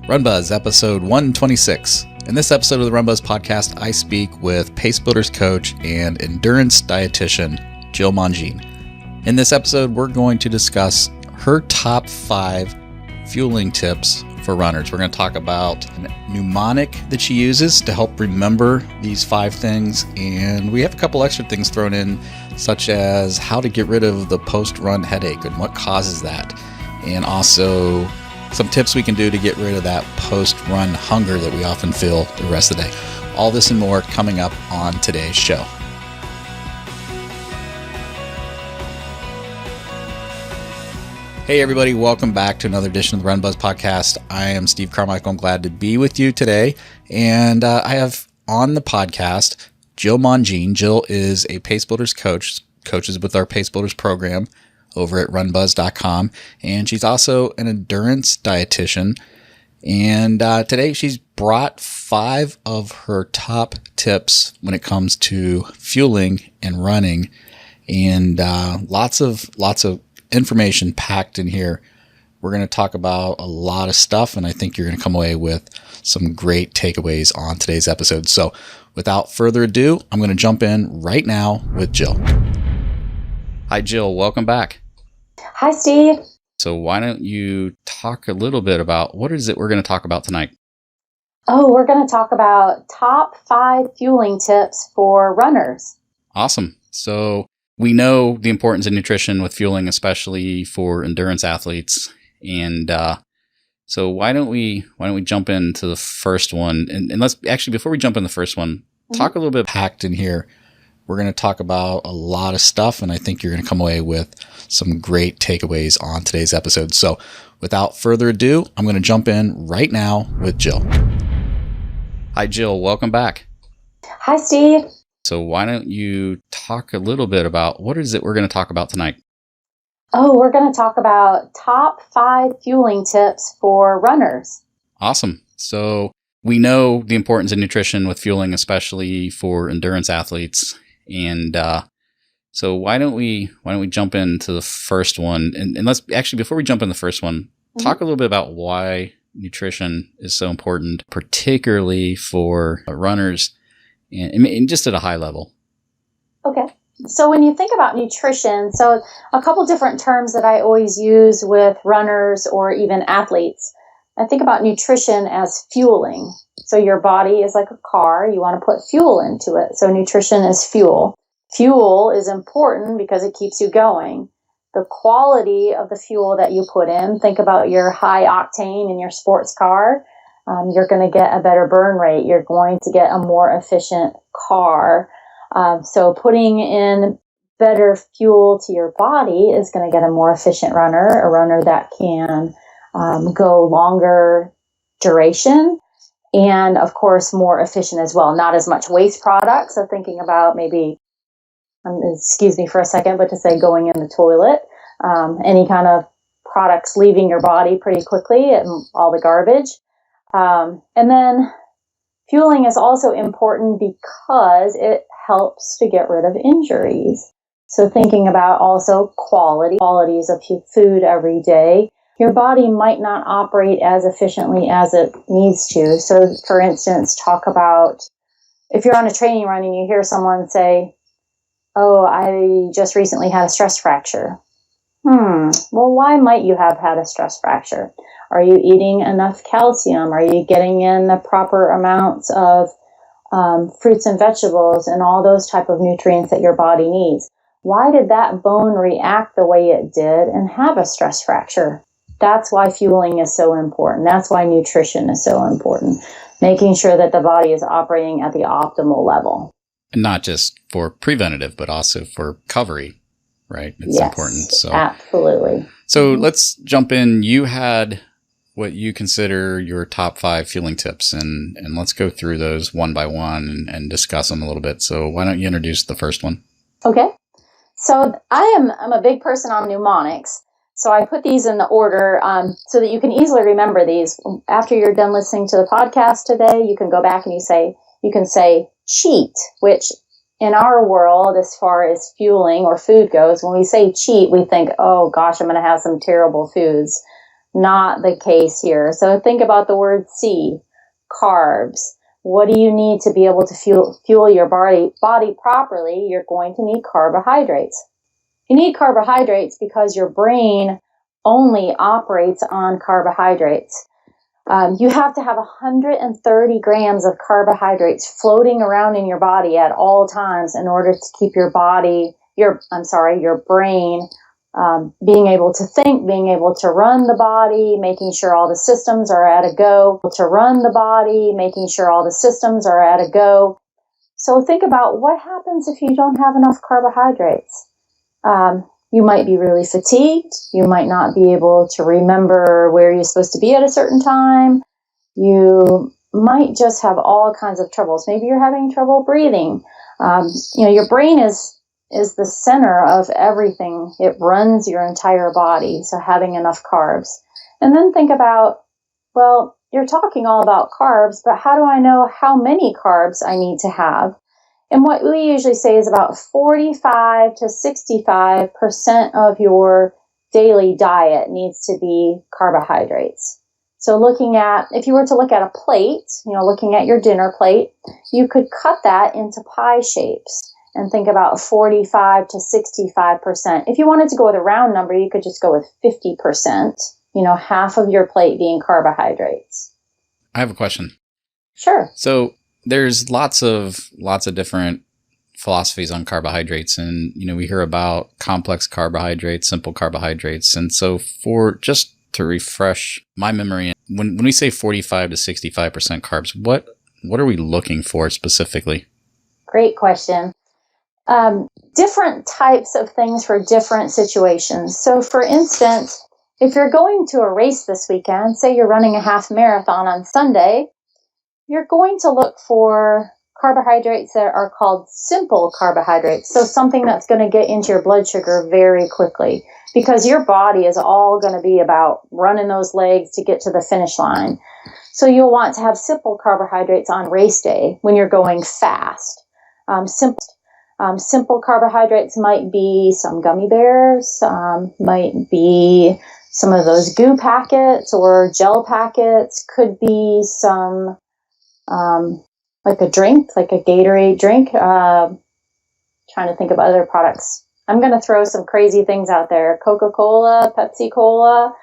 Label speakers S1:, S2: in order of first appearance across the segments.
S1: RunBuzz, episode 126. In this episode of the RunBuzz podcast, I speak with PaceBuilders coach and endurance dietitian, Jill Mongene. In this episode, we're going to discuss her top 5 fueling tips for runners. We're going to talk about a mnemonic that she uses to help remember these 5 things, and we have a couple extra things thrown in, such as how to get rid of the post-run headache and what causes that, and also some tips we can do to get rid of that post-run hunger that we often feel the rest of the day. All this and more coming up on today's show. Hey everybody, welcome back to another edition of the RunBuzz podcast. I am Steve Carmichael. I'm glad to be with you today. And I have on the podcast Jill Mongene. Jill is a PaceBuilders coach, coaches with our PaceBuilders program over at runbuzz.com, and she's also an endurance dietitian. And today she's brought 5 of her top tips when it comes to fueling and running, and lots of information packed in here. We're going to talk about a lot of stuff, and I think you're going to come away with some great takeaways on today's episode. So without further ado, I'm going to jump in right now with Jill. Hi, Jill. Welcome back.
S2: Hi, Steve.
S1: So why don't you talk a little bit about what is it we're going to talk about tonight?
S2: Oh, we're going to talk about top 5 fueling tips for runners.
S1: Awesome. So we know the importance of nutrition with fueling, especially for endurance athletes. And so why don't we jump into the first one? And let's actually, before we jump in the first one, talk a little bit packed in here. We're going to talk about a lot of stuff, and I think you're going to come away with some great takeaways on today's episode. So without further ado, I'm going to jump in right now with Jill. Hi, Jill. Welcome back.
S2: Hi, Steve.
S1: So why don't you talk a little bit about what is it we're going to talk about tonight?
S2: Oh, we're going to talk about top 5 fueling tips for runners.
S1: Awesome. So we know the importance of nutrition with fueling, especially for endurance athletes. And so why don't we jump into the first one? And let's actually, before we jump in the first one, talk a little bit about why nutrition is so important, particularly for runners, and just at a high level.
S2: Okay. So when you think about nutrition, so a couple different terms that I always use with runners or even athletes. I think about nutrition as fueling. So your body is like a car. You want to put fuel into it. So nutrition is fuel. Fuel is important because it keeps you going. The quality of the fuel that you put in, think about your high octane in your sports car. You're going to get a better burn rate. You're going to get a more efficient car. So putting in better fuel to your body is going to get a more efficient runner, a runner that can go longer duration, and of course more efficient as well. Not as much waste products. So thinking about maybe, excuse me for a second, but to say going in the toilet, any kind of products leaving your body pretty quickly, and all the garbage. And then fueling is also important because it helps to get rid of injuries. So thinking about also qualities of food every day. Your body might not operate as efficiently as it needs to. So, for instance, talk about if you're on a training run and you hear someone say, oh, I just recently had a stress fracture. Well, why might you have had a stress fracture? Are you eating enough calcium? Are you getting in the proper amounts of fruits and vegetables and all those type of nutrients that your body needs? Why did that bone react the way it did and have a stress fracture? That's why fueling is so important. That's why nutrition is so important. Making sure that the body is operating at the optimal level.
S1: And not just for preventative, but also for recovery, right? It's important. So
S2: absolutely.
S1: So let's jump in. You had what you consider your top 5 fueling tips, and let's go through those one by one and discuss them a little bit. So why don't you introduce the first one?
S2: Okay. So I'm a big person on mnemonics. So I put these in the order so that you can easily remember these. After you're done listening to the podcast today, you can go back and you can say cheat, which in our world, as far as fueling or food goes, when we say cheat, we think, oh gosh, I'm going to have some terrible foods. not the case here. So think about the word C, carbs. What do you need to be able to fuel your body properly? You're going to need carbohydrates. You need carbohydrates because your brain only operates on carbohydrates. You have to have 130 grams of carbohydrates floating around in your body at all times in order to keep your brain being able to think, being able to run the body, making sure all the systems are at a go, So think about what happens if you don't have enough carbohydrates. You might be really fatigued. You might not be able to remember where you're supposed to be at a certain time. You might just have all kinds of troubles. Maybe you're having trouble breathing. Your brain is the center of everything. It runs your entire body. So having enough carbs. And then think about, well, you're talking all about carbs, but how do I know how many carbs I need to have? And what we usually say is about 45 to 65% of your daily diet needs to be carbohydrates. So if you were to look at a plate, looking at your dinner plate, you could cut that into pie shapes and think about 45 to 65%. If you wanted to go with a round number, you could just go with 50%, half of your plate being carbohydrates.
S1: I have a question.
S2: Sure.
S1: So there's lots of different philosophies on carbohydrates, and we hear about complex carbohydrates, simple carbohydrates, and so for just to refresh my memory, when we say 45 to 65% carbs, what are we looking for specifically?
S2: Great question. Different types of things for different situations. So for instance, if you're going to a race this weekend, say you're running a half marathon on Sunday, you're going to look for carbohydrates that are called simple carbohydrates. So something that's going to get into your blood sugar very quickly, because your body is all going to be about running those legs to get to the finish line. So you'll want to have simple carbohydrates on race day when you're going fast. Simple carbohydrates might be some gummy bears, might be some of those goo packets or gel packets, could be some like a drink, like a Gatorade drink. Trying to think of other products. I'm going to throw some crazy things out there. Coca-Cola, Pepsi-Cola.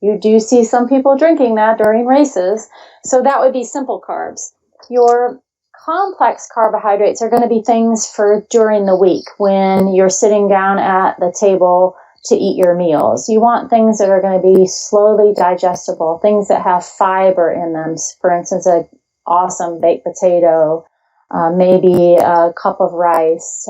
S2: You do see some people drinking that during races. So that would be simple carbs. Your complex carbohydrates are going to be things for during the week when you're sitting down at the table to eat your meals. You want things that are going to be slowly digestible, things that have fiber in them. For instance, an awesome baked potato, maybe a cup of rice,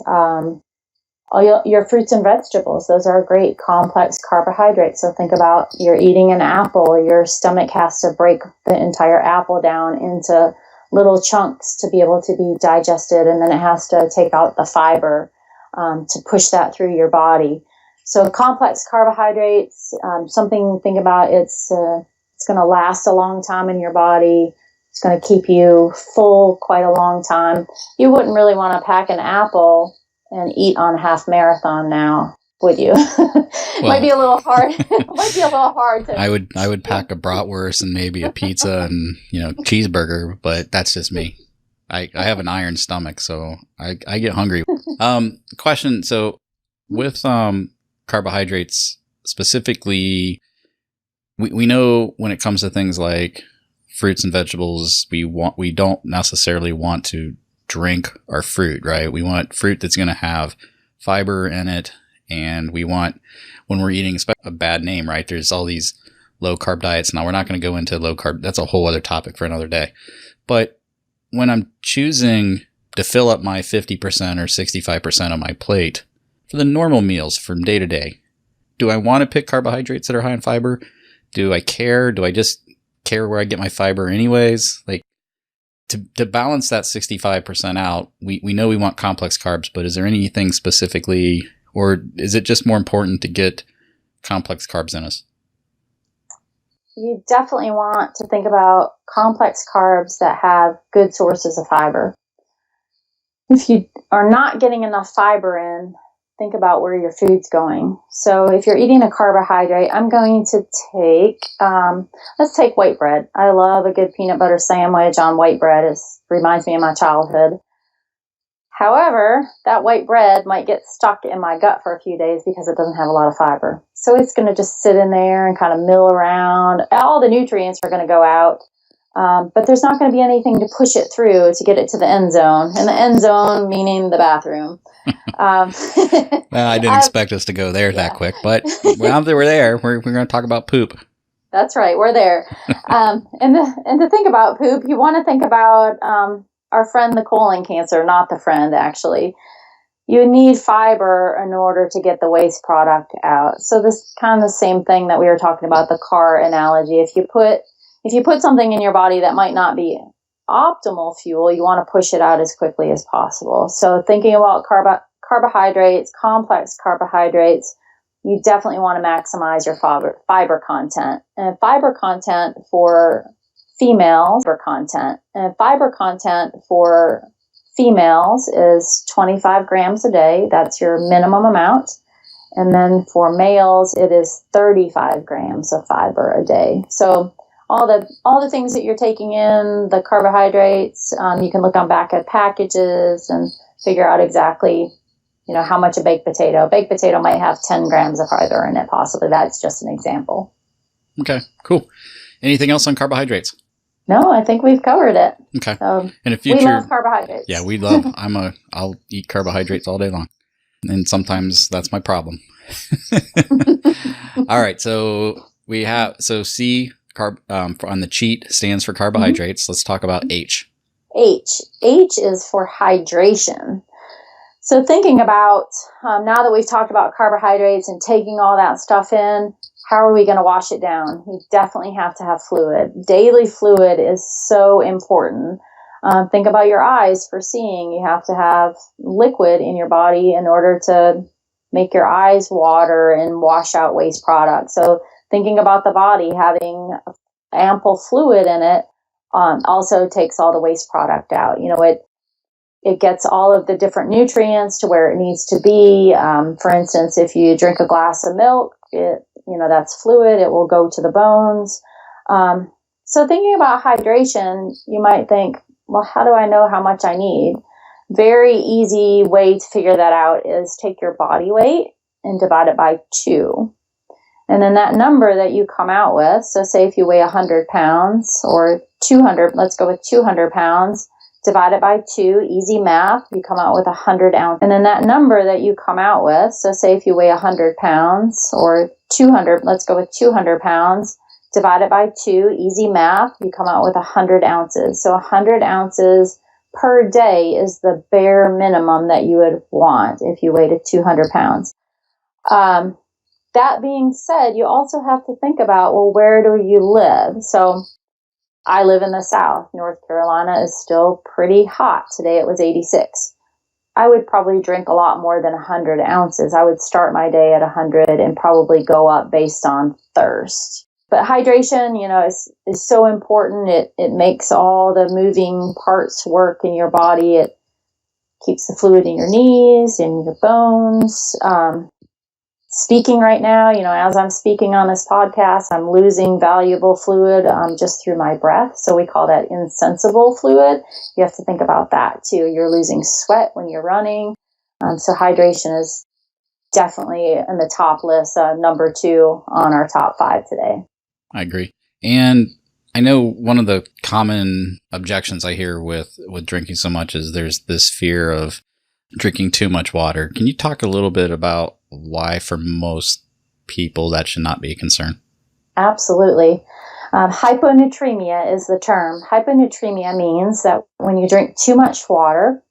S2: your fruits and vegetables. Those are great complex carbohydrates. So think about you're eating an apple. Your stomach has to break the entire apple down into little chunks to be able to be digested, and then it has to take out the fiber to push that through your body. So complex carbohydrates, something to think about. It's going to last a long time in your body. It's going to keep you full quite a long time. You wouldn't really want to pack an apple and eat on half marathon now, would you? Might be a little hard. Might be a little hard to.
S1: I would pack a bratwurst and maybe a pizza and cheeseburger, but that's just me. I have an iron stomach, so I get hungry. Question. So with carbohydrates specifically, we know when it comes to things like fruits and vegetables, we don't necessarily want to drink our fruit, right? We want fruit that's going to have fiber in it, and we want, when we're eating a bad name, right? There's all these low carb diets. Now we're not going to go into low carb. That's a whole other topic for another day. But when I'm choosing to fill up my 50% or 65% of my plate for the normal meals from day to day, do I want to pick carbohydrates that are high in fiber? Do I care? Do I just care where I get my fiber anyways? Like, to balance that 65% out, we know we want complex carbs, but is there anything specifically, or is it just more important to get complex carbs in us?
S2: You definitely want to think about complex carbs that have good sources of fiber. If you are not getting enough fiber in, think about where your food's going. So if you're eating a carbohydrate, I'm going to take, let's take white bread. I love a good peanut butter sandwich on white bread. It reminds me of my childhood. However, that white bread might get stuck in my gut for a few days because it doesn't have a lot of fiber. So it's going to just sit in there and kind of mill around. All the nutrients are going to go out. But there's not going to be anything to push it through to get it to the end zone. And the end zone meaning the bathroom.
S1: Well, I didn't expect us to go there that quick, but now that we're there, we're going to talk about poop.
S2: That's right. We're there. And to think about poop, you want to think about our friend, the colon cancer, not the friend, actually. You need fiber in order to get the waste product out. So this is kind of the same thing that we were talking about, the car analogy. If you put something in your body that might not be optimal fuel, you want to push it out as quickly as possible. So thinking about carbohydrates, complex carbohydrates, you definitely want to maximize your fiber content. And fiber content for females is 25 grams a day. That's your minimum amount. And then for males, it is 35 grams of fiber a day. So all the things that you're taking in, the carbohydrates, you can look on back of packages and figure out exactly, how much a baked potato. A baked potato might have 10 grams of fiber in it, possibly. That's just an example.
S1: Okay, cool. Anything else on carbohydrates?
S2: No, I think we've covered it.
S1: Okay. In the future,
S2: we love carbohydrates.
S1: Yeah, we love. I'll eat carbohydrates all day long, and sometimes that's my problem. All right, so we have C on the CHE.A.T stands for carbohydrates. Mm-hmm. Let's talk about H. H
S2: is for hydration. So thinking about now that we've talked about carbohydrates and taking all that stuff in, how are we going to wash it down? You definitely have to have fluid. Daily fluid is so important. Think about your eyes for seeing. You have to have liquid in your body in order to make your eyes water and wash out waste products. So thinking about the body having ample fluid in it also takes all the waste product out. It gets all of the different nutrients to where it needs to be. For instance, if you drink a glass of milk, that's fluid. It will go to the bones. So thinking about hydration, you might think, well, how do I know how much I need? Very easy way to figure that out is take your body weight and divide it by 2. And then that number that you come out with, so say if you weigh 100 pounds or 200, let's go with 200 pounds, divided by 2, easy math, you come out with 100 ounces. And then that number that you come out with, so say if you weigh 100 pounds or 200, let's go with 200 pounds, divided by 2, easy math, you come out with 100 ounces. So 100 ounces per day is the bare minimum that you would want if you weighed 200 pounds. That being said, you also have to think about, well, where do you live? So I live in the South. North Carolina is still pretty hot. Today it was 86. I would probably drink a lot more than 100 ounces. I would start my day at 100 and probably go up based on thirst. But hydration, is so important. It makes all the moving parts work in your body. It keeps the fluid in your knees, in your bones. Speaking right now, as I'm speaking on this podcast, I'm losing valuable fluid just through my breath. So we call that insensible fluid. You have to think about that too. You're losing sweat when you're running. So hydration is definitely in the top list, number 2 on our top 5 today.
S1: I agree. And I know one of the common objections I hear with drinking so much is there's this fear of drinking too much water. Can you talk a little bit about why for most people that should not be a concern?
S2: Absolutely. Hyponatremia is the term. Hyponatremia means that when you drink too much water,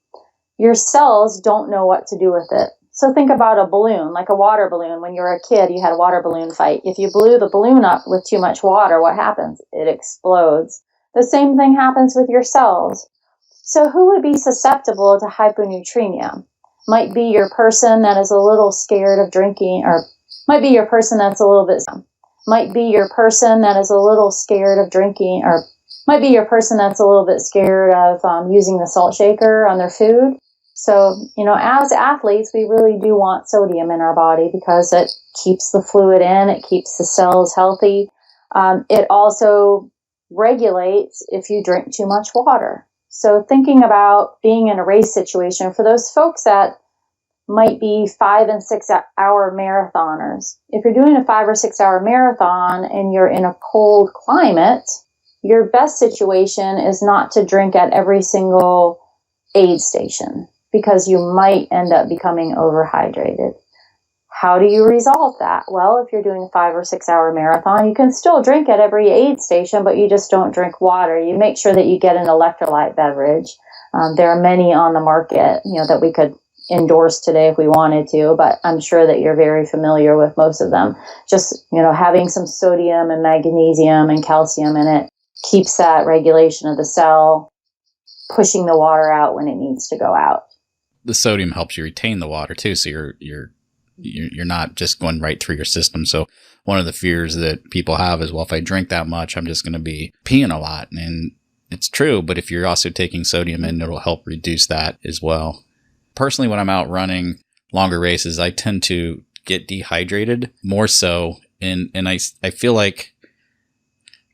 S2: your cells don't know what to do with it. So think about a balloon, like a water balloon. When you were a kid, you had a water balloon fight. If you blew the balloon up with too much water, what happens? It explodes. The same thing happens with your cells. So who would be susceptible to hyponatremia? Might be your person that is a little scared of drinking, or might be your person that's a little bit, might be your person that is a little scared of drinking, or might be your person that's a little bit scared of using the salt shaker on their food. So, as athletes, we really do want sodium in our body because it keeps the fluid in, it keeps the cells healthy. It also regulates if you drink too much water. So thinking about being in a race situation, for those folks that might be 5 and 6 hour marathoners, if you're doing a 5 or 6 hour marathon and you're in a cold climate, your best situation is not to drink at every single aid station, because you might end up becoming overhydrated. How do you resolve that? Well, if you're doing a 5 or 6 hour marathon, you can still drink at every aid station, but you just don't drink water. You make sure that you get an electrolyte beverage. There are many on the market, that we could endorse today if we wanted to, but I'm sure that you're very familiar with most of them. Just, having some sodium and magnesium and calcium in it keeps that regulation of the cell, pushing the water out when it needs to go out.
S1: The sodium helps you retain the water too, so you're not just going right through your system. So one of the fears that people have is, well, if I drink that much, I'm just going to be peeing a lot. And it's true, but if you're also taking sodium in, it'll help reduce that as well. Personally, when I'm out running longer races, I tend to get dehydrated more so. And I feel like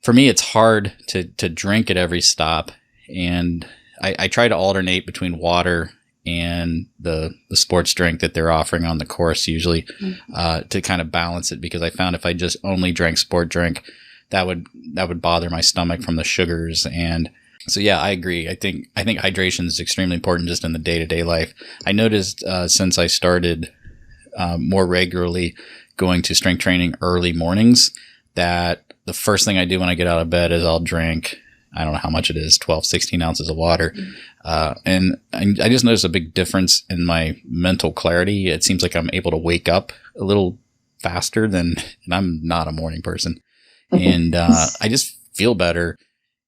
S1: for me, it's hard to drink at every stop. And I try to alternate between water and the sports drink that they're offering on the course usually, to kind of balance it, because I found if I just only drank sport drink, that would bother my stomach from the sugars. And so, yeah, I agree. I think hydration is extremely important just in the day-to-day life. I noticed since I started more regularly going to strength training early mornings, that the first thing I do when I get out of bed is I'll drink, I don't know how much it is, 12, 16 ounces of water. And I just noticed a big difference in my mental clarity. It seems like I'm able to wake up a little faster and I'm not a morning person. And I just feel better.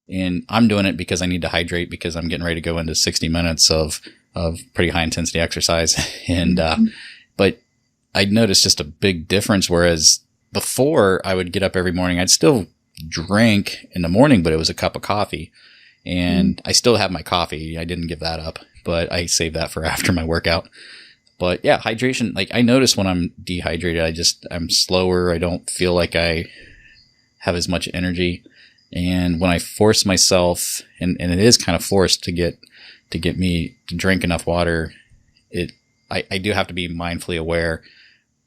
S1: And I'm doing it because I need to hydrate, because I'm getting ready to go into 60 minutes of pretty high intensity exercise. And, but I noticed just a big difference. Whereas before I would get up every morning, I'd still drink in the morning, but it was a cup of coffee, and I still have my coffee. I didn't give that up, but I saved that for after my workout. But yeah, hydration, like I notice when I'm dehydrated, I'm slower. I don't feel like I have as much energy. And when I force myself, and it is kind of forced to get me to drink enough water, I do have to be mindfully aware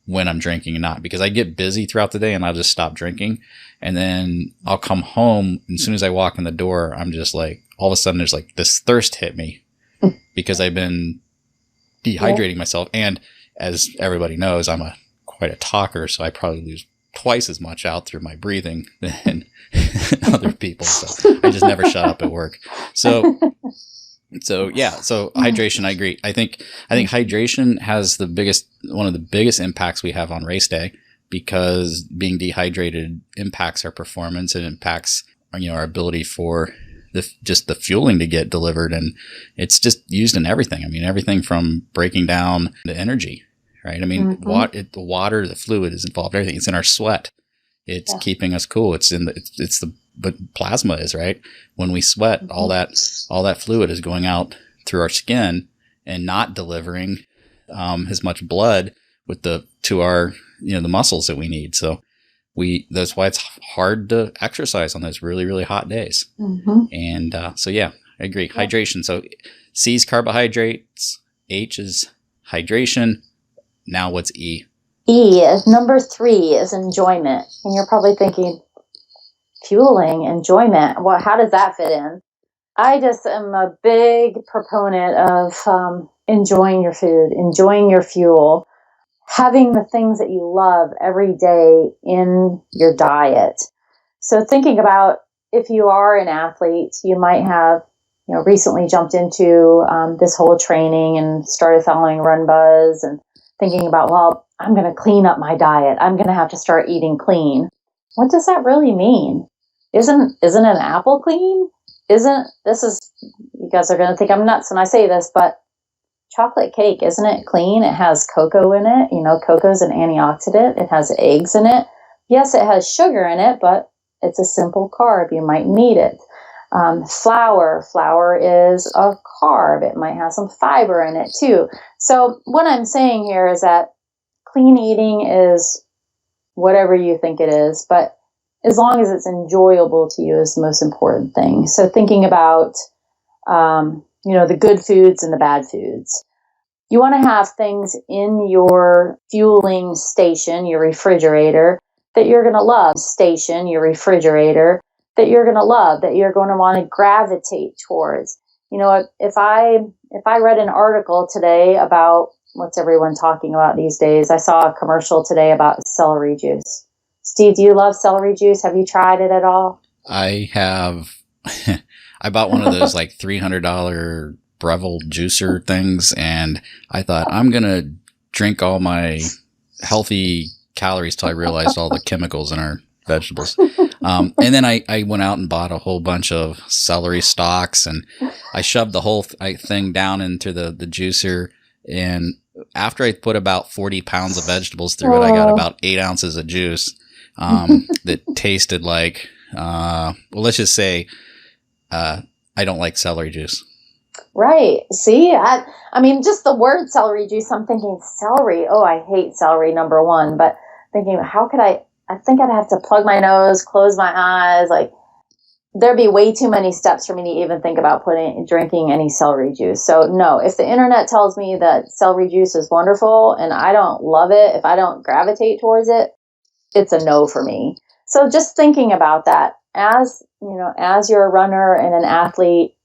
S1: when I'm drinking and not, because I get busy throughout the day and I'll just stop drinking. And then I'll come home, and as soon as I walk in the door, I'm just like, all of a sudden there's like this thirst hit me because I've been dehydrating myself. And as everybody knows, I'm quite a talker, so I probably lose twice as much out through my breathing than other people. So I just never shut up at work. So hydration, I agree. I think hydration has one of the biggest impacts we have on race day, because being dehydrated impacts our performance and impacts our ability for the fueling to get delivered. And it's just used in everything. I mean, everything from breaking down the energy, right? I mean, the water, the fluid is involved. Everything. It's in our sweat. It's keeping us cool. But plasma is, right. When we sweat, all that fluid is going out through our skin and not delivering as much blood to our the muscles that we need. So that's why it's hard to exercise on those really, really hot days. And so yeah, I agree. Hydration. So C is carbohydrates, H is hydration. Now what's E?
S2: E is number 3 is enjoyment. And you're probably thinking, fueling, enjoyment. Well, how does that fit in? I just am a big proponent of enjoying your food, enjoying your fuel, having the things that you love every day in your diet. So thinking about, if you are an athlete, you might have recently jumped into this whole training and started following RunBuzz and thinking about, well, I'm going to clean up my diet. I'm going to have to start eating clean. What does that really mean? Isn't an apple clean? You guys are going to think I'm nuts when I say this, but chocolate cake, isn't it clean? It has cocoa in it. Cocoa is an antioxidant. It has eggs in it. Yes, it has sugar in it, but it's a simple carb. You might need it. Flour is a carb. It might have some fiber in it too. So what I'm saying here is that clean eating is whatever you think it is, but as long as it's enjoyable to you is the most important thing. So thinking about, the good foods and the bad foods. You want to have things in your fueling station, your refrigerator, that you're going to love. Station, your refrigerator, that you're going to love, that you're going to want to gravitate towards. If I read an article today about what's everyone talking about these days, I saw a commercial today about celery juice. Steve, do you love celery juice? Have you tried it at all?
S1: I have. I bought one of those like $300 Breville juicer things, and I thought I'm going to drink all my healthy calories till I realized all the chemicals in our vegetables. And then I went out and bought a whole bunch of celery stalks, and I shoved the whole thing down into the juicer. And after I put about 40 pounds of vegetables through it, I got about 8 ounces of juice that tasted like, let's just say I don't like celery juice.
S2: Right. See, I mean, just the word celery juice, I'm thinking celery. Oh, I hate celery, number one. But thinking, how could I think I'd have to plug my nose, close my eyes. Like, there'd be way too many steps for me to even think about drinking any celery juice. So no, if the internet tells me that celery juice is wonderful and I don't love it, if I don't gravitate towards it, it's a no for me. So just thinking about that as you're a runner and an athlete,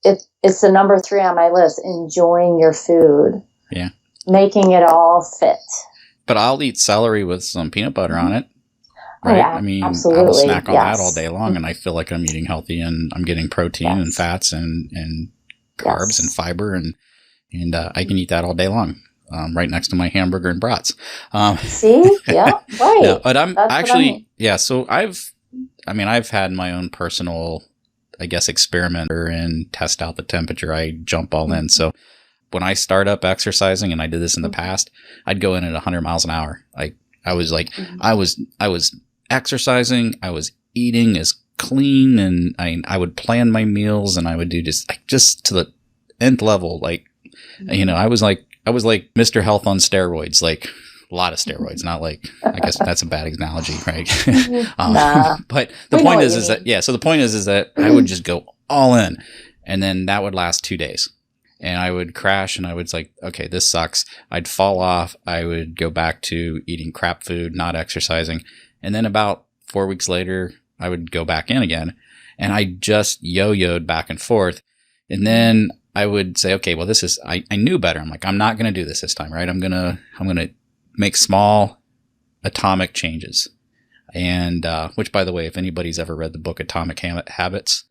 S2: it's the number 3 on my list, enjoying your food.
S1: Yeah.
S2: Making it all fit.
S1: But I'll eat celery with some peanut butter on it. Right?
S2: Oh, yeah,
S1: I mean,
S2: absolutely.
S1: I will snack on that all day long, and I feel like I'm eating healthy, and I'm getting protein and fats and carbs and fiber, and I can eat that all day long, right next to my hamburger and brats.
S2: See? Yeah, right.
S1: No, but I'm actually, so I've had my own personal, I guess, experimenter and test out the temperature. I jump all in. So when I start up exercising, and I did this in the past, I'd go in at 100 miles an hour. I was exercising, I was eating as clean, and I would plan my meals, and I would do just to the nth level. I was like Mr. Health on steroids, like a lot of steroids, not like, I guess that's a bad analogy, right? But the point is that I would just go all in, and then that would last 2 days. And I would crash, and I would like, okay, this sucks. I'd fall off. I would go back to eating crap food, not exercising. And then about 4 weeks later, I would go back in again. And I just yo-yoed back and forth. And then I would say, okay, well, I knew better. I'm like, I'm not going to do this time, right? I'm going to make small atomic changes. And, which, by the way, if anybody's ever read the book Atomic Habits,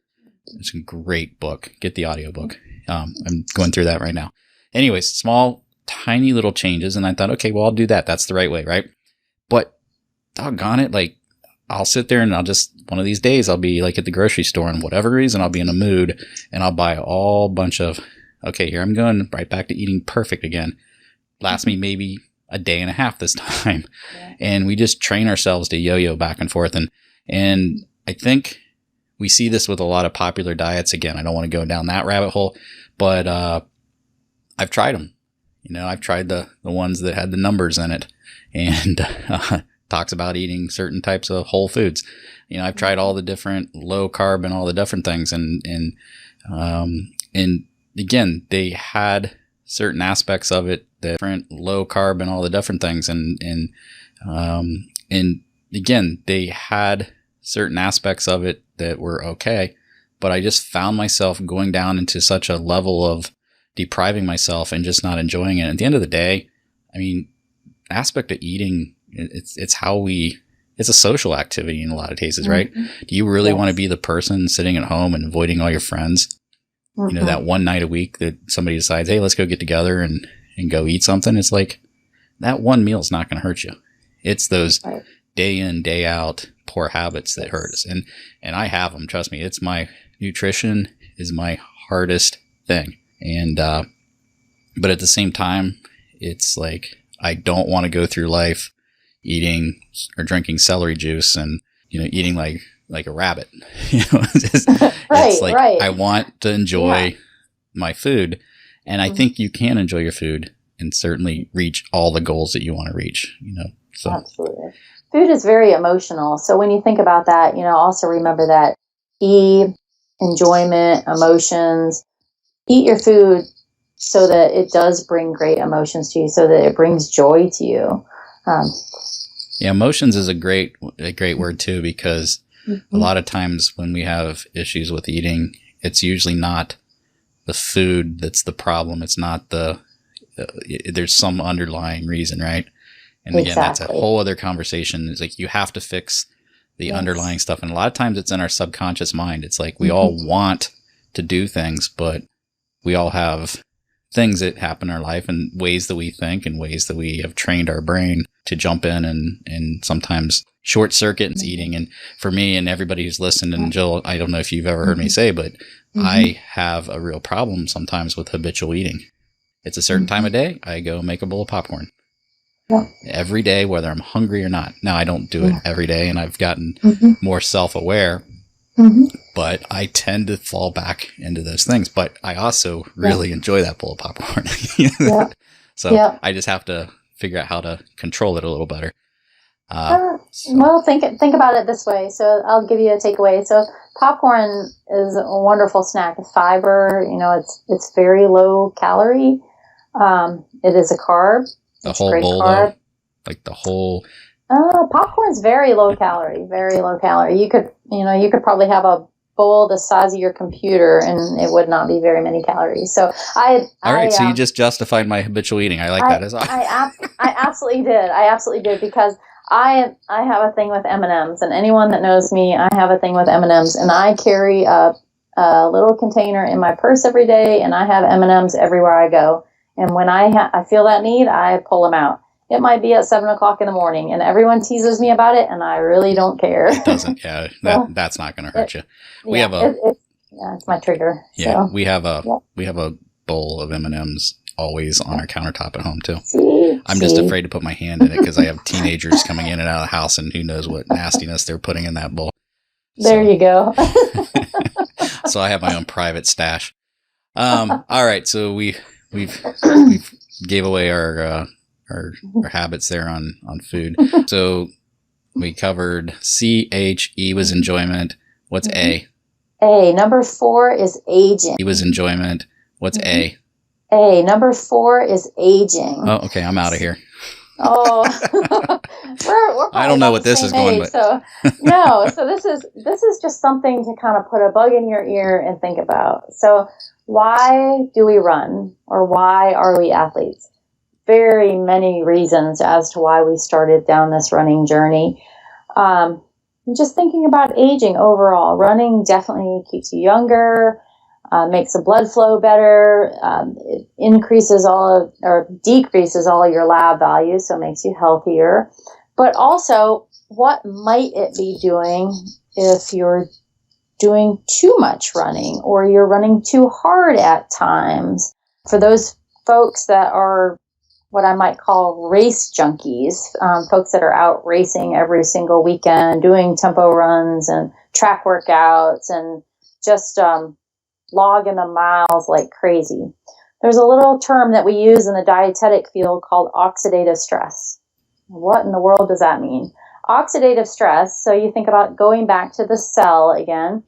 S1: it's a great book. Get the audiobook. I'm going through that right now. Anyways, small, tiny little changes. And I thought, okay, well, I'll do that. That's the right way, right? But doggone it, like, I'll sit there and one of these days, I'll be like at the grocery store, and whatever reason, I'll be in a mood, and I'll buy a bunch of, okay, here I'm going right back to eating perfect again. Last me maybe a day and a half this time. Yeah. And we just train ourselves to yo-yo back and forth. And I think we see this with a lot of popular diets. Again, I don't want to go down that rabbit hole, but I've tried them. I've tried the ones that had the numbers in it, and talks about eating certain types of whole foods. I've tried all the different low carb and all the different things, and again, they had certain aspects of it, different low carb and all the different things, and again, they had certain aspects of it that were okay, but I just found myself going down into such a level of depriving myself and just not enjoying it. At the end of the day, I mean, aspect of eating, it's a social activity in a lot of cases, right? Mm-hmm. Do you really want to be the person sitting at home and avoiding all your friends? Mm-hmm. That one night a week that somebody decides, hey, let's go get together and go eat something. It's like, that one meal is not going to hurt you. It's those day in, day out poor habits that hurt us. And I have them, trust me. Nutrition is my hardest thing. And, but at the same time, it's like, I don't want to go through life eating or drinking celery juice and, eating like like a rabbit. It's like, I want to enjoy my food. And I think you can enjoy your food and certainly reach all the goals that you want to reach, so.
S2: Absolutely. Food is very emotional. So when you think about that, also remember that enjoyment, emotions, eat your food so that it does bring great emotions to you, so that it brings joy to you.
S1: Emotions is a great word too, because a lot of times when we have issues with eating, it's usually not the food that's the problem. It's not there's some underlying reason, right? And again, that's a whole other conversation. It's like you have to fix the underlying stuff. And a lot of times it's in our subconscious mind. It's like we all want to do things, but we all have things that happen in our life and ways that we think and ways that we have trained our brain to jump in and sometimes short circuit eating. And for me and everybody who's listened, and Jill, I don't know if you've ever heard me say, but I have a real problem sometimes with habitual eating. It's a certain time of day. I go make a bowl of popcorn. Every day, whether I'm hungry or not. Now, I don't do it every day, and I've gotten more self-aware, but I tend to fall back into those things. But I also really enjoy that bowl of popcorn. So I just have to figure out how to control it a little better.
S2: Well, think about it this way. So I'll give you a takeaway. So popcorn is a wonderful snack. It's fiber. It's very low calorie. It is a carb.
S1: The whole bowl, though? Like the whole...
S2: popcorn's very low calorie, very low calorie. You could probably have a bowl the size of your computer and it would not be very many calories. So All right,
S1: so you just justified my habitual eating. I like that as well.
S2: I absolutely did. I absolutely did, because I have a thing with M&Ms, and anyone that knows me, I have a thing with M&Ms, and I carry a little container in my purse every day, and I have M&Ms everywhere I go. And when I feel that need, I pull them out. It might be at 7 o'clock in the morning, and everyone teases me about it, and I really don't care.
S1: It doesn't. Yeah, that's not going to hurt you. We have
S2: it's my trigger.
S1: Yeah, so. we have a bowl of M&Ms always on our countertop at home too. I'm just afraid to put my hand in it because I have teenagers coming in and out of the house, and who knows what nastiness they're putting in that bowl.
S2: There you go.
S1: So I have my own private stash. All right, so we've gave away our habits there on food. So we covered C.H.E. was enjoyment. What's A?
S2: A. Number 4 is aging.
S1: E was enjoyment. What's A?
S2: A. Number 4 is aging.
S1: Oh, okay. I'm out of here.
S2: Oh, we're
S1: I don't know what this is going with.
S2: So this is just something to kind of put a bug in your ear and think about. So why do we run, or why are we athletes? Very many reasons as to why we started down this running journey. Just thinking about aging overall, running definitely keeps you younger, makes the blood flow better, it decreases all of your lab values, so it makes you healthier. But also, what might it be doing if you're doing too much running, or you're running too hard at times? For those folks that are what I might call race junkies, folks that are out racing every single weekend, doing tempo runs and track workouts and just logging the miles like crazy. There's a little term that we use in the dietetic field called oxidative stress. What in the world does that mean? Oxidative stress, so you think about going back to the cell again.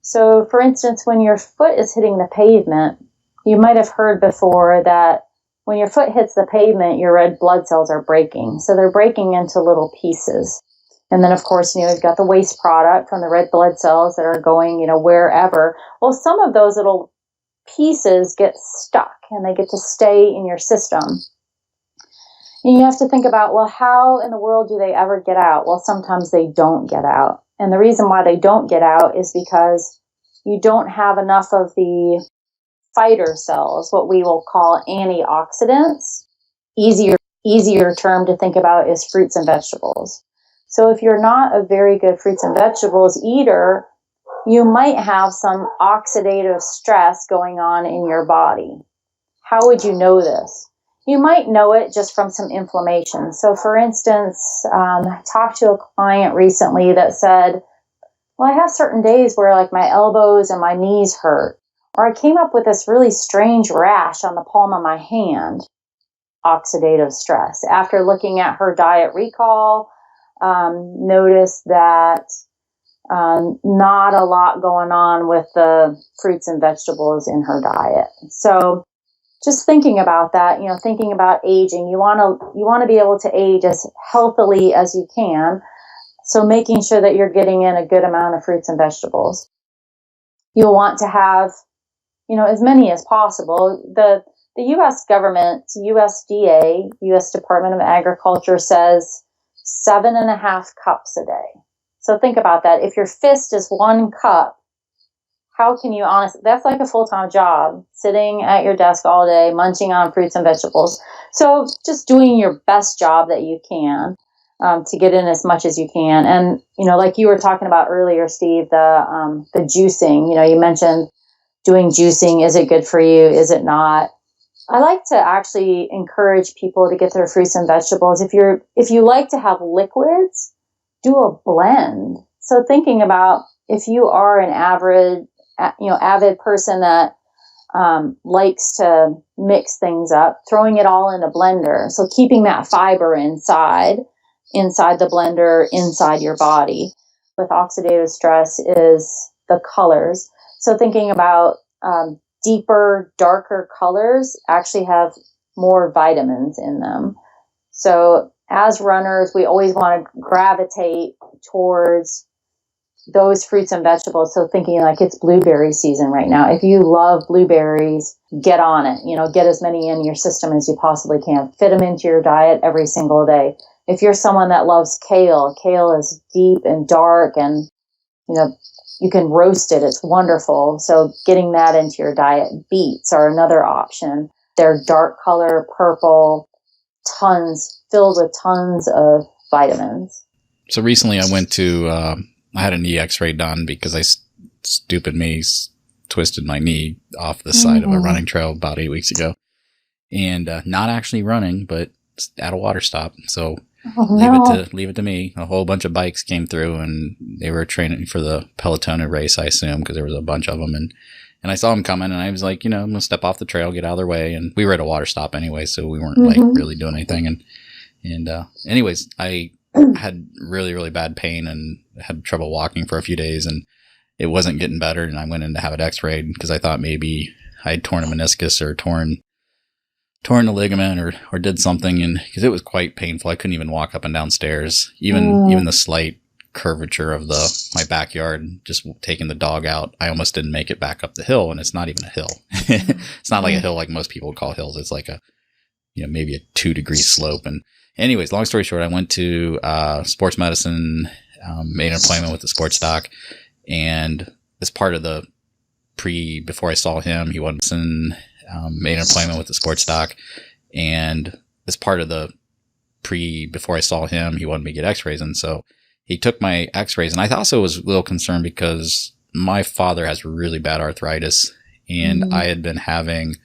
S2: So for instance, when your foot is hitting the pavement, you might have heard before that when your foot hits the pavement, your red blood cells are breaking. So they're breaking into little pieces. And then, of course, you've got the waste product from the red blood cells that are going, wherever. Well, some of those little pieces get stuck and they get to stay in your system. And you have to think about, well, how in the world do they ever get out? Well, sometimes they don't get out. And the reason why they don't get out is because you don't have enough of the fighter cells, what we will call antioxidants. Easier term to think about is fruits and vegetables. So if you're not a very good fruits and vegetables eater, you might have some oxidative stress going on in your body. How would you know this? You might know it just from some inflammation. So for instance, I talked to a client recently that said well, I have certain days where like my elbows and my knees hurt, or I came up with this really strange rash on the palm of my hand. Oxidative stress. After looking at her diet recall, noticed that not a lot going on with the fruits and vegetables in her diet. So just thinking about that, thinking about aging, you want to be able to age as healthily as you can. So making sure that you're getting in a good amount of fruits and vegetables. You'll want to have, as many as possible. The U.S. government, USDA, U.S. Department of Agriculture says 7.5 cups a day. So think about that. If your fist is 1 cup, how can you honestly, that's like a full-time job, sitting at your desk all day, munching on fruits and vegetables. So just doing your best job that you can to get in as much as you can. And, like you were talking about earlier, Steve, the juicing, you mentioned doing juicing. Is it good for you? Is it not? I like to actually encourage people to get their fruits and vegetables. If you like to have liquids, do a blend. So thinking about if you are an avid person that likes to mix things up, throwing it all in a blender. So keeping that fiber inside the blender, inside your body. With oxidative stress is the colors. So thinking about deeper, darker colors actually have more vitamins in them. So as runners, we always want to gravitate towards those fruits and vegetables. So thinking like it's blueberry season right now. If you love blueberries, get on it. Get as many in your system as you possibly can. Fit them into your diet every single day. If you're someone that loves kale is deep and dark, and you can roast it. It's wonderful. So getting that into your diet. Beets are another option. They're dark color, purple, filled with tons of vitamins.
S1: So recently I went to, I had a knee x-ray done because stupid me, twisted my knee off the side of a running trail about 8 weeks ago. And not actually running, but at a water stop. So leave it to me. A whole bunch of bikes came through, and they were training for the Peloton race, I assume, because there was a bunch of them. And I saw them coming, and I was like, I'm going to step off the trail, get out of their way. And we were at a water stop anyway, so we weren't like really doing anything. And anyways, I had really, really bad pain and had trouble walking for a few days, and it wasn't getting better. And I went in to have it x-rayed because I thought maybe I had torn a meniscus or torn the ligament or did something, and because it was quite painful. I couldn't even walk up and down stairs. Even the slight curvature of my backyard, just taking the dog out, I almost didn't make it back up the hill, and it's not even a hill. It's not like a hill like most people would call hills. It's like maybe a 2-degree slope. And anyways, long story short, I went to sports medicine, made an appointment with the sports doc, and as part of the before I saw him, he wasn't made an appointment with the sports doc, and as part of the before I saw him, he wanted me to get x-rays, and so he took my x-rays, and I also was a little concerned because my father has really bad arthritis, and I had been having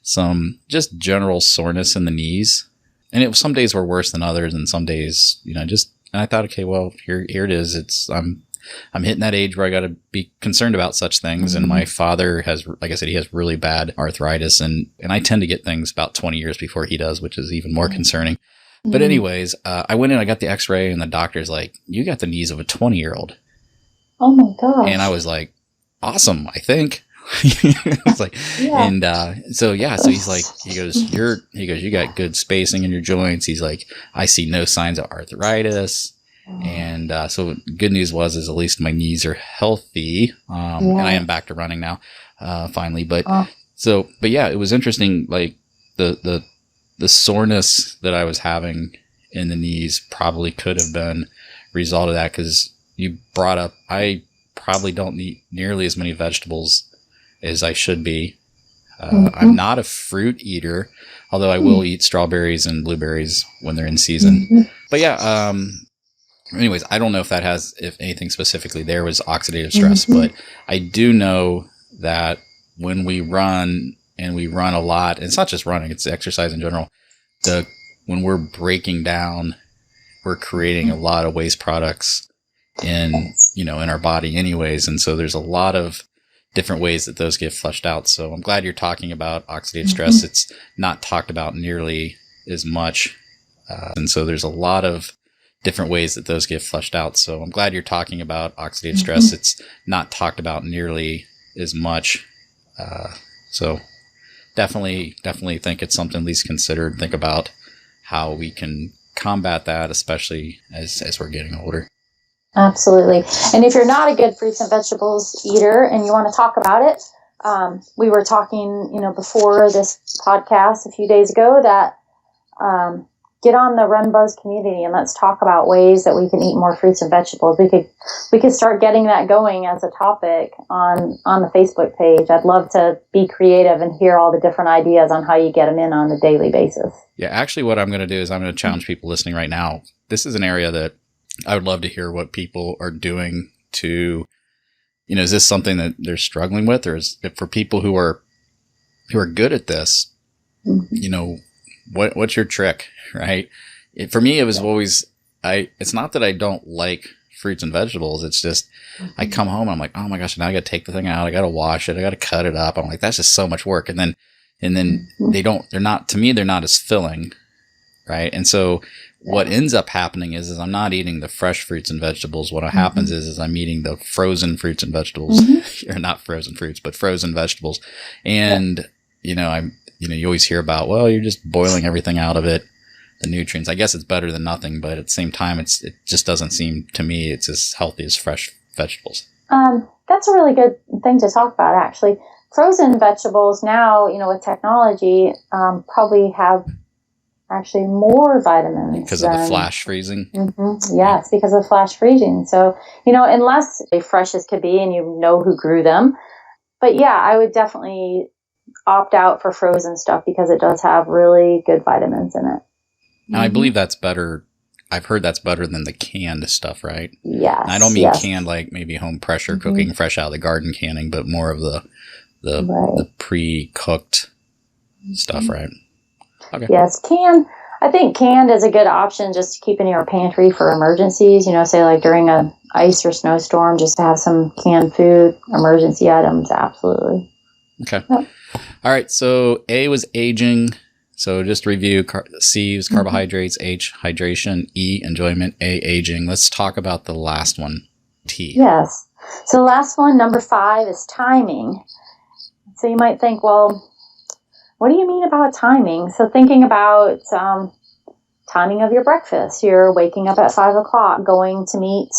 S1: some just general soreness in the knees, and some days were worse than others, and some days, and I thought, okay, well, here it is. I'm hitting that age where I got to be concerned about such things. And my father has, like I said, he has really bad arthritis, and I tend to get things about 20 years before he does, which is even more concerning. But anyways, I went in, I got the x-ray, and the doctor's like, you got the knees of a 20-year-old.
S2: Oh my gosh.
S1: And I was like, awesome, I think. It's like, and so he's like, he goes, you got good spacing in your joints. He's like, I see no signs of arthritis. And so good news is at least my knees are healthy, and I am back to running now, finally. But yeah, it was interesting. Like the soreness that I was having in the knees probably could have been a result of that, because you brought up I probably don't eat nearly as many vegetables as I should be. I'm not a fruit eater, although I will eat strawberries and blueberries when they're in season. But yeah. Anyways, I don't know if anything specifically there was oxidative stress, but I do know that when we run, and we run a lot, and it's not just running, it's exercise in general, when we're breaking down, we're creating a lot of waste products in, in our body anyways. And so there's a lot of different ways that those get flushed out. So I'm glad you're talking about oxidative stress. It's not talked about nearly as much. And so there's a lot of different ways that those get flushed out. So I'm glad you're talking about oxidative stress. It's not talked about nearly as much. So definitely think it's something at least considered. Think about how we can combat that, especially as we're getting older.
S2: Absolutely. And if you're not a good fruits and vegetables eater and you want to talk about it, we were talking, before this podcast a few days ago that get on the RunBuzz community and let's talk about ways that we can eat more fruits and vegetables. We could start getting that going as a topic on the Facebook page. I'd love to be creative and hear all the different ideas on how you get them in on a daily basis.
S1: Yeah, actually what I'm going to do is I'm going to challenge people listening right now. This is an area that I would love to hear what people are doing to, is this something that they're struggling with, or is it for people who are good at this, what's your trick, right? For me, it was always, it's not that I don't like fruits and vegetables. It's just, I come home and I'm like, oh my gosh, now I got to take the thing out. I got to wash it. I got to cut it up. I'm like, that's just so much work. And then they're not as filling. Right. And so what ends up happening is I'm not eating the fresh fruits and vegetables. What happens is I'm eating the frozen fruits and vegetables, or not frozen fruits, but frozen vegetables. And, you always hear about, well, you're just boiling everything out of it, the nutrients. I guess it's better than nothing, but at the same time, it just doesn't seem to me it's as healthy as fresh vegetables.
S2: That's a really good thing to talk about, actually. Frozen vegetables now, with technology, probably have actually more vitamins.
S1: Because of the flash freezing?
S2: Yes, because of flash freezing. So, unless they're fresh as could be and you know who grew them. But yeah, I would definitely opt out for frozen stuff because it does have really good vitamins in it.
S1: And I believe that's better. I've heard that's better than the canned stuff, right?
S2: Yes.
S1: And I don't mean canned like maybe home pressure cooking fresh out of the garden canning, but more of the pre-cooked stuff, right? Okay.
S2: Yes, I think canned is a good option just to keep in your pantry for emergencies, say like during a ice or snowstorm, just to have some canned food, emergency items, absolutely.
S1: Okay. Yep. All right, so A was aging. So just review, C was carbohydrates, H, hydration, E, enjoyment, A, aging. Let's talk about the last one, T.
S2: Yes. So the last one, number 5, is timing. So you might think, well, what do you mean about timing? So thinking about timing of your breakfast. You're waking up at 5 o'clock, going to meet,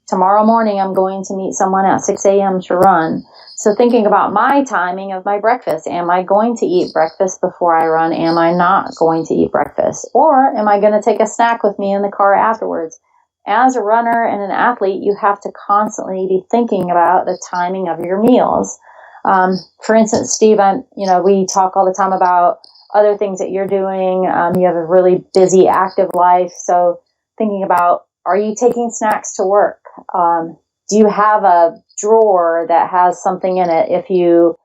S2: tomorrow morning I'm going to meet someone at 6 a.m. to run. So thinking about my timing of my breakfast. Am I going to eat breakfast before I run? Am I not going to eat breakfast? Or am I going to take a snack with me in the car afterwards? As a runner and an athlete, you have to constantly be thinking about the timing of your meals. For instance, Steve, we talk all the time about other things that you're doing. You have a really busy, active life. So thinking about, are you taking snacks to work? Do you have a drawer that has something in it if you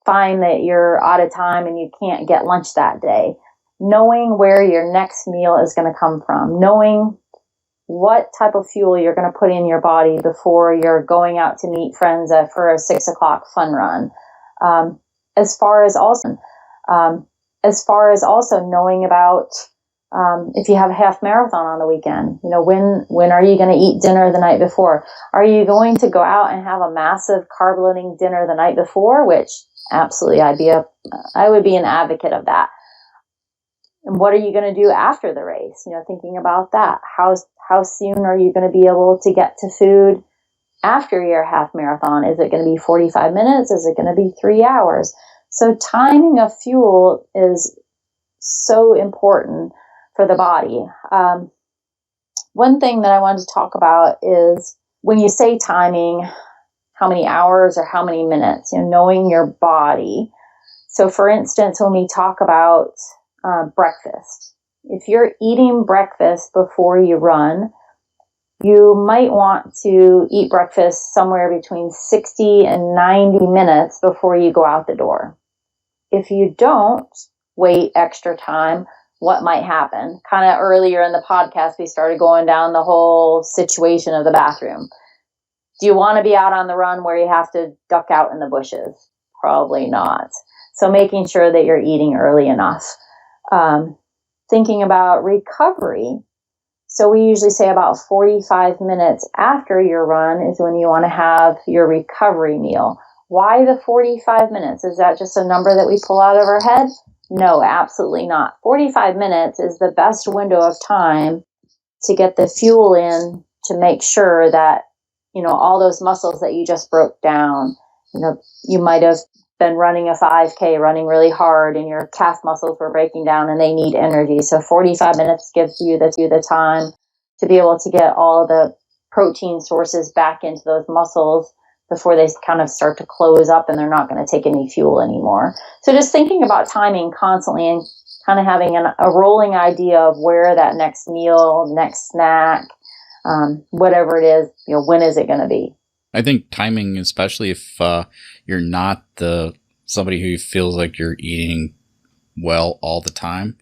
S2: find that you're out of time and you can't get lunch that day? Knowing where your next meal is going to come from, knowing what type of fuel you're going to put in your body before you're going out to meet friends for a 6 o'clock fun run. As far as also knowing about if you have a half marathon on the weekend, when are you going to eat dinner the night before? Are you going to go out and have a massive carb loading dinner the night before? Which absolutely, I would be an advocate of that. And what are you going to do after the race? Thinking about that. How soon are you going to be able to get to food after your half marathon? Is it going to be 45 minutes? Is it going to be 3 hours? So timing of fuel is so important for the body. One thing that I wanted to talk about is when you say timing, how many hours or how many minutes, knowing your body. So for instance, when we talk about breakfast, if you're eating breakfast before you run, you might want to eat breakfast somewhere between 60 and 90 minutes before you go out the door. If you don't wait extra time, what might happen? Kind of earlier in the podcast, we started going down the whole situation of the bathroom. Do you want to be out on the run where you have to duck out in the bushes? Probably not. So making sure that you're eating early enough. Thinking about recovery. So we usually say about 45 minutes after your run is when you want to have your recovery meal. Why the 45 minutes? Is that just a number that we pull out of our head? No, absolutely not. 45 minutes is the best window of time to get the fuel in to make sure that, all those muscles that you just broke down, you might have been running a 5K, running really hard, and your calf muscles were breaking down and they need energy. So 45 minutes gives you the time to be able to get all the protein sources back into those muscles before they kind of start to close up and they're not going to take any fuel anymore. So just thinking about timing constantly and kind of having a rolling idea of where that next meal, next snack, whatever it is, when is it going to be?
S1: I think timing, especially if you're not somebody who feels like you're eating well all the time,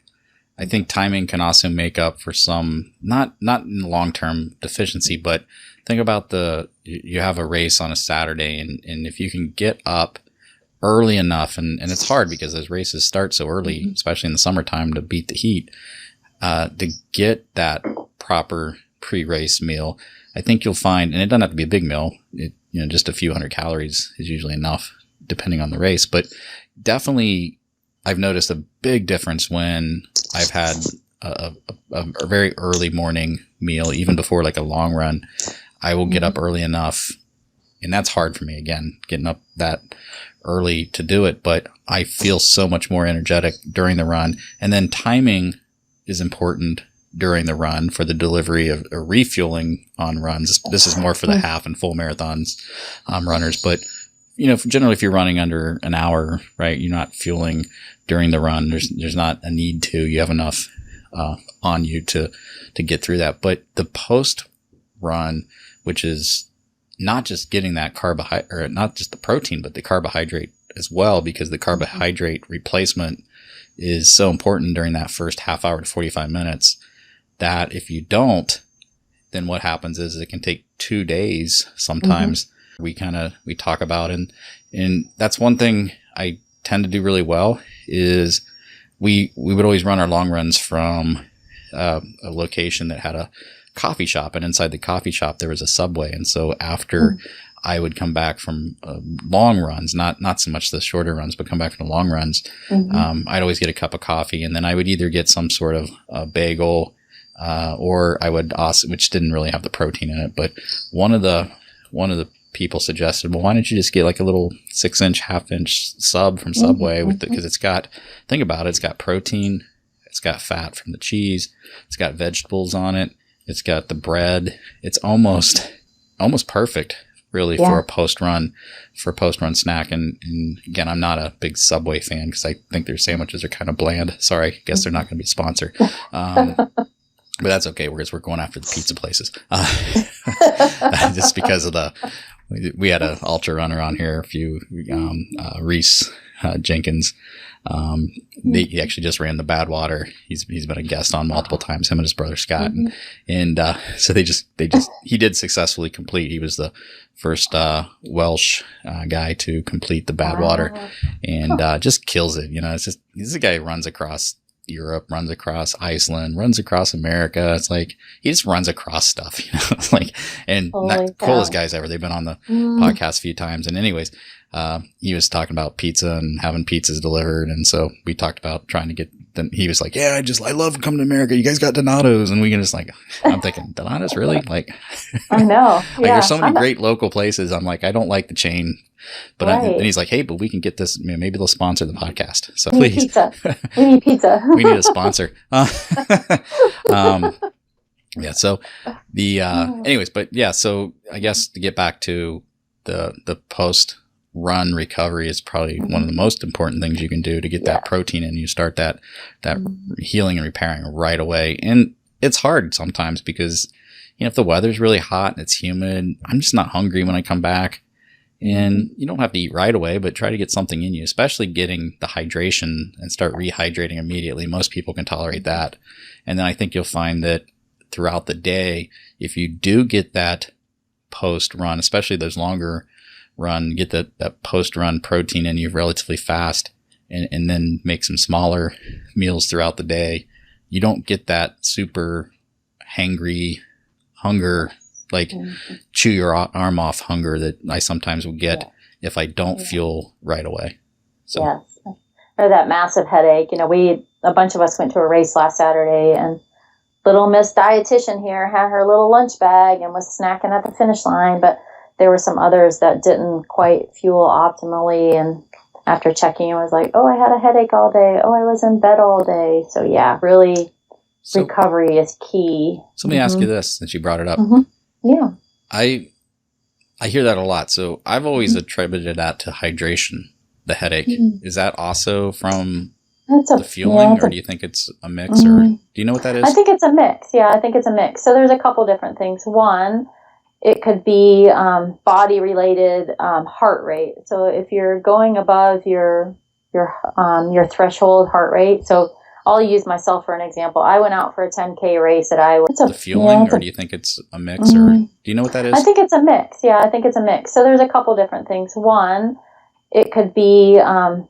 S1: I think timing can also make up for some, not in long-term deficiency, but think about you have a race on a Saturday, and if you can get up early enough, and it's hard because those races start so early, especially in the summertime, to beat the heat, to get that proper pre-race meal, I think you'll find, and it doesn't have to be a big meal, just a few hundred calories is usually enough depending on the race, but definitely I've noticed a big difference when I've had a very early morning meal, even before like a long run. I will get up early enough, and that's hard for me, again, getting up that early to do it, but I feel so much more energetic during the run. And then timing is important during the run for the delivery of refueling on runs. This is more for the half and full marathons runners, but generally if you're running under an hour, right, you're not fueling during the run. There's not a need to. You have enough on you to get through that. But the post run, which is not just getting that carbohydrate, or not just the protein, but the carbohydrate as well, because the carbohydrate replacement is so important during that first half hour to 45 minutes, that if you don't, then what happens is it can take 2 days sometimes. We talk about, and that's one thing I tend to do really well is we would always run our long runs from a location that had a coffee shop, and inside the coffee shop there was a Subway. And so after I would come back from long runs, not so much the shorter runs, but come back from the long runs, I'd always get a cup of coffee, and then I would either get some sort of bagel, or I would also, which didn't really have the protein in it, but one of the people suggested, well, why don't you just get like a little 6-inch, half-inch sub from Subway because it's got, think about it, it's got protein, it's got fat from the cheese, it's got vegetables on it, it's got the bread. It's almost perfect, really, for a post-run snack. And again, I'm not a big Subway fan because I think their sandwiches are kind of bland. Sorry, I guess they're not going to be a sponsor. But that's okay, whereas we're going after the pizza places. Just because of we had an ultra runner on here, Reese Jenkins. He actually just ran the Badwater. He's been a guest on multiple times, him and his brother Scott. And so he did successfully complete. He was the first Welsh guy to complete the Badwater, and just kills it. He's a guy who runs across Europe, runs across Iceland, runs across America. It's like he just runs across stuff, and not the coolest guys ever. They've been on the podcast a few times. And anyways, he was talking about pizza and having pizzas delivered, and so we talked about trying to get them. He was like, "Yeah, I love coming to America. You guys got Donato's," and we can just I'm thinking, Donato's, really?
S2: I know.
S1: There's so many great local places. I'm like, I don't like the chain. But and he's like, hey, but we can get this. Maybe they'll sponsor the podcast. So
S2: we
S1: please,
S2: we need pizza.
S1: We need a sponsor. Yeah. So anyways, but yeah. So I guess to get back to the post run recovery is probably one of the most important things you can do to get that protein in. You start that healing and repairing right away, and it's hard sometimes because if the weather's really hot and it's humid, I'm just not hungry when I come back. And you don't have to eat right away, but try to get something in you, especially getting the hydration and start rehydrating immediately. Most people can tolerate that. And then I think you'll find that throughout the day, if you do get that post run, especially those longer run, get that post run protein in you relatively fast, and then make some smaller meals throughout the day, you don't get that super hangry hunger, like chew your arm off hunger that I sometimes will get if I don't fuel right away. So.
S2: Yes. Or that massive headache. A bunch of us went to a race last Saturday, and little Miss Dietitian here had her little lunch bag and was snacking at the finish line, but there were some others that didn't quite fuel optimally, and after checking, it was like, oh, I had a headache all day. Oh, I was in bed all day. So yeah, really recovery is key.
S1: So let me ask you this, since you brought it up.
S2: Yeah.
S1: I hear that a lot. So I've always attributed that to hydration, the headache. Is that also from the fueling, or do you think it's a mix, or do you know what that is?
S2: I think it's a mix. Yeah, I think it's a mix. So there's a couple different things. One, it could be body-related heart rate. So if you're going above your threshold heart rate, so I'll use myself for an example. I went out for a 10K race that I was...
S1: The fueling, or do you think it's a mix, or do you know what that is?
S2: I think it's a mix. Yeah, I think it's a mix. So there's a couple different things. One, it could be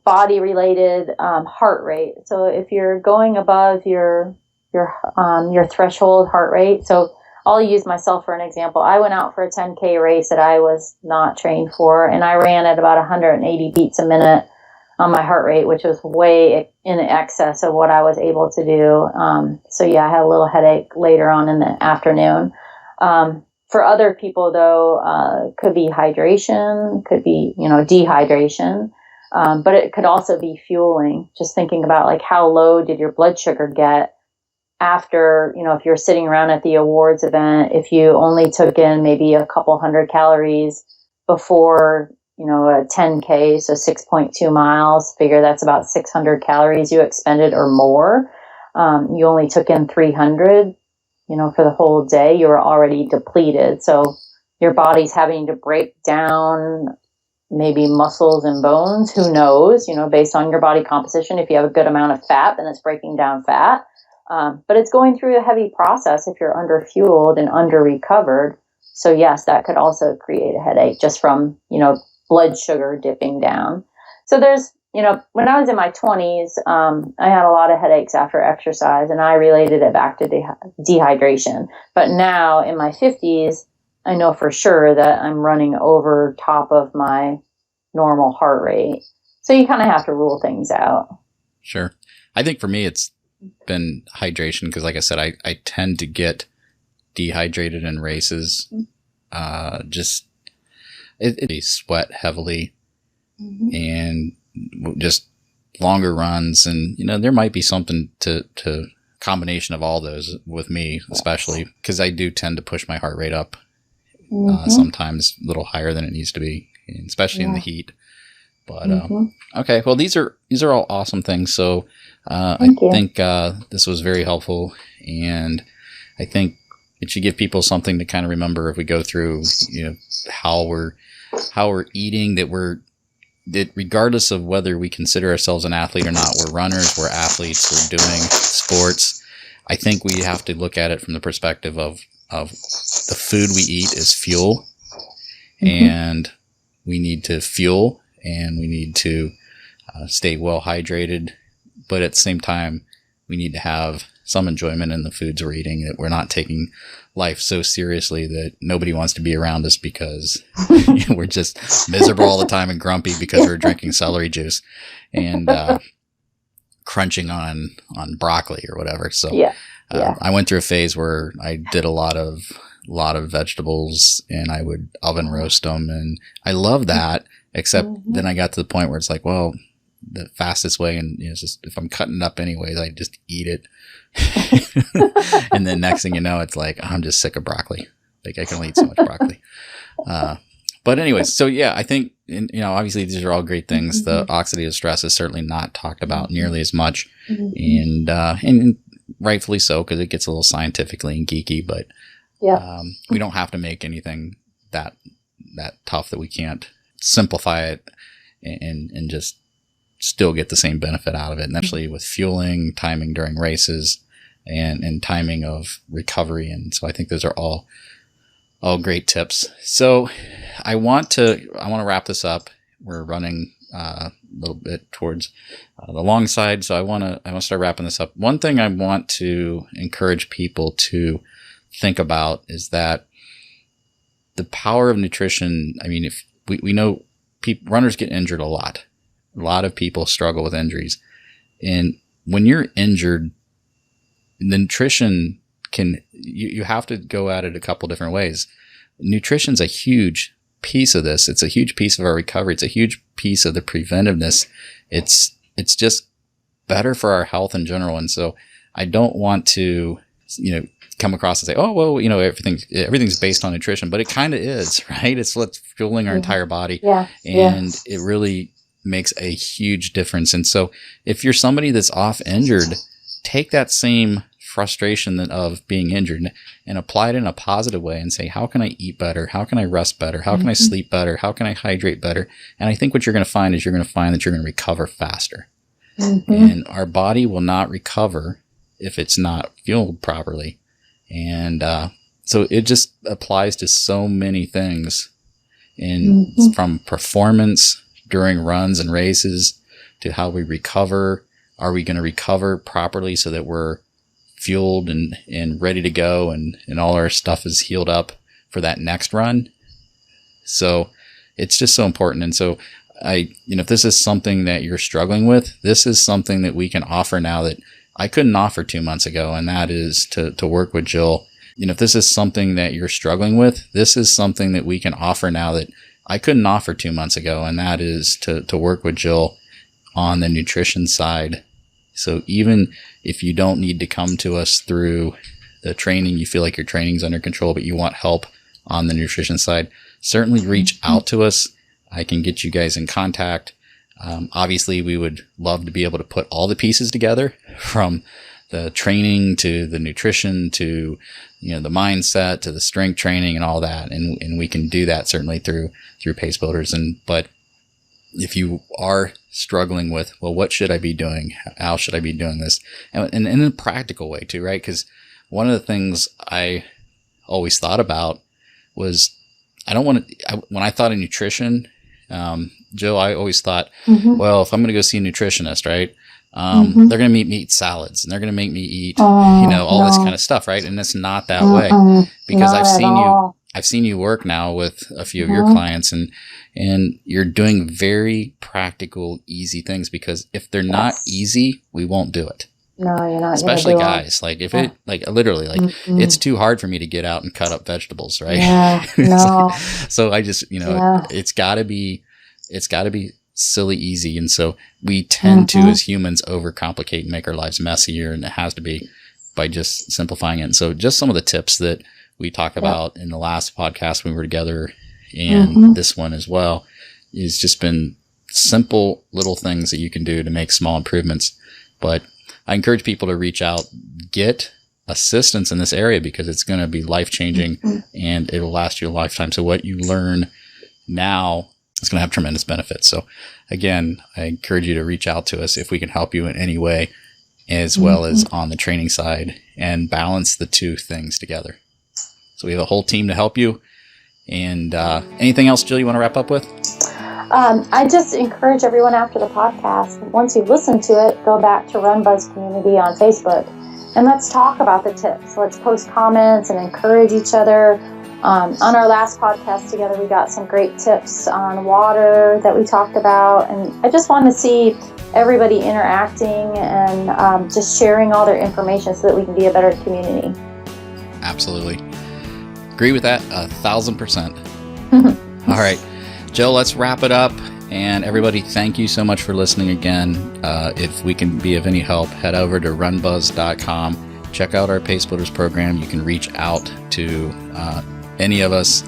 S2: body-related heart rate. So if you're going above your threshold heart rate, so I'll use myself for an example. I went out for a 10K race that I was not trained for, and I ran at about 180 beats a minute on my heart rate, which was way in excess of what I was able to do. So yeah, I had a little headache later on in the afternoon. For other people, though, could be hydration, could be, dehydration, but it could also be fueling. Just thinking about like how low did your blood sugar get after, if you're sitting around at the awards event, if you only took in maybe a couple hundred calories before, a 10K, so 6.2 miles, figure that's about 600 calories you expended or more. You only took in 300, for the whole day, you were already depleted. So your body's having to break down maybe muscles and bones, who knows, based on your body composition. If you have a good amount of fat, then it's breaking down fat. But it's going through a heavy process if you're under fueled and under recovered. So yes, that could also create a headache just from, blood sugar dipping down. So there's, when I was in my 20s, I had a lot of headaches after exercise, and I related it back to dehydration. But now in my 50s, I know for sure that I'm running over top of my normal heart rate. So you kind of have to rule things out.
S1: Sure. I think for me, it's been hydration, because like I said, I tend to get dehydrated in races. It sweat heavily, and just longer runs, and there might be something to combination of all those with me, especially because I do tend to push my heart rate up sometimes a little higher than it needs to be, especially in the heat. But okay, well, these are all awesome things. So I think this was very helpful, and I think it should give people something to kind of remember if we go through, how we're eating, that regardless of whether we consider ourselves an athlete or not, we're runners, we're athletes, we're doing sports. I think we have to look at it from the perspective of the food we eat is fuel, and we need to fuel, and we need to stay well hydrated, but at the same time, we need to have some enjoyment in the foods we're eating, that we're not taking life so seriously that nobody wants to be around us because we're just miserable all the time and grumpy because we're drinking celery juice and crunching on broccoli or whatever. So I went through a phase where I did a lot of vegetables, and I would oven roast them, and I love that, except then I got to the point where it's like, well, the fastest way, and it's just, if I'm cutting it up anyways, I just eat it. And then next thing you know, it's like, I'm just sick of broccoli. Like, I can only eat so much broccoli. But anyways, so yeah, I think, obviously these are all great things. The oxidative stress is certainly not talked about nearly as much, and rightfully so, because it gets a little scientifically and geeky, but we don't have to make anything that tough that we can't simplify it and just still get the same benefit out of it. And actually with fueling, timing during races, and timing of recovery. And so I think those are all Oh, great tips. So I want to wrap this up. We're running a little bit towards the long side, so I want to start wrapping this up. One thing I want to encourage people to think about is that the power of nutrition. I mean, if we know runners get injured a lot. A lot of people struggle with injuries, and when you're injured, the nutrition you have to go at it a couple different ways. Nutrition's a huge piece of this. It's a huge piece of our recovery. It's a huge piece of the preventiveness. It's just better for our health in general. And so I don't want to, come across and say, oh, well, everything's based on nutrition, but it kind of is, right? It's what's fueling our entire body.
S2: Yeah.
S1: And it really makes a huge difference. And so if you're somebody that's off injured, take that same frustration of being injured and apply it in a positive way and say, how can I eat better? How can I rest better? How can I sleep better? How can I hydrate better? And I think what you're going to find is you're going to find that you're going to recover faster. And our body will not recover if it's not fueled properly. And so it just applies to so many things, from performance during runs and races to how we recover. Are we going to recover properly so that we're fueled and ready to go and all our stuff is healed up for that next run? So it's just so important. And so if this is something that you're struggling with, this is something that we can offer now that I couldn't offer 2 months ago. And that is to work with Jill. If this is something that you're struggling with, this is something that we can offer now that I couldn't offer 2 months ago. And that is to work with Jill on the nutrition side. So even if you don't need to come to us through the training, you feel like your training's under control, but you want help on the nutrition side, certainly reach out to us. I can get you guys in contact. Obviously, we would love to be able to put all the pieces together, from the training to the nutrition to the mindset to the strength training and all that, and we can do that certainly through PaceBuilders. But if you are struggling with, well, what should I be doing? How should I be doing this? And in a practical way too, right? Because one of the things I always thought about was when I thought of nutrition, Joe, I always thought, well, if I'm going to go see a nutritionist, right? They're going to make me eat salads and they're going to make me eat, all this kind of stuff, right? And it's not that way, because I've seen you work now with a few of your clients, and you're doing very practical, easy things, because if they're not easy, we won't do it.
S2: No, you're not.
S1: Especially guys, like if it, like literally, like it's too hard for me to get out and cut up vegetables, right?
S2: Yeah, no.
S1: So I just, it's gotta be silly easy. And so we tend to, as humans, overcomplicate and make our lives messier, and it has to be by just simplifying it. And so just some of the tips that we talked about in the last podcast when we were together, and this one as well, is just been simple little things that you can do to make small improvements. But I encourage people to reach out, get assistance in this area, because it's going to be life-changing and it'll last you a lifetime. So what you learn now is going to have tremendous benefits. So again, I encourage you to reach out to us if we can help you in any way, as well as on the training side, and balance the two things together. So we have a whole team to help you. And anything else, Jill, you want to wrap up with?
S2: I just encourage everyone after the podcast, once you've listened to it, go back to RunBuzz community on Facebook and let's talk about the tips. Let's post comments and encourage each other. On our last podcast together, we got some great tips on water that we talked about. And I just want to see everybody interacting and just sharing all their information so that we can be a better community.
S1: Absolutely. Agree with that 1,000%. All right. Jill, let's wrap it up. And everybody, thank you so much for listening again. If we can be of any help, head over to runbuzz.com. Check out our PaceBuilders program. You can reach out to any of us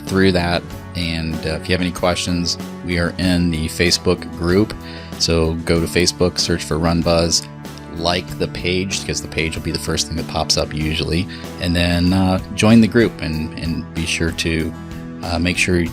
S1: through that. And if you have any questions, we are in the Facebook group. So go to Facebook, search for RunBuzz, like the page, because the page will be the first thing that pops up usually. And then join the group and be sure to make sure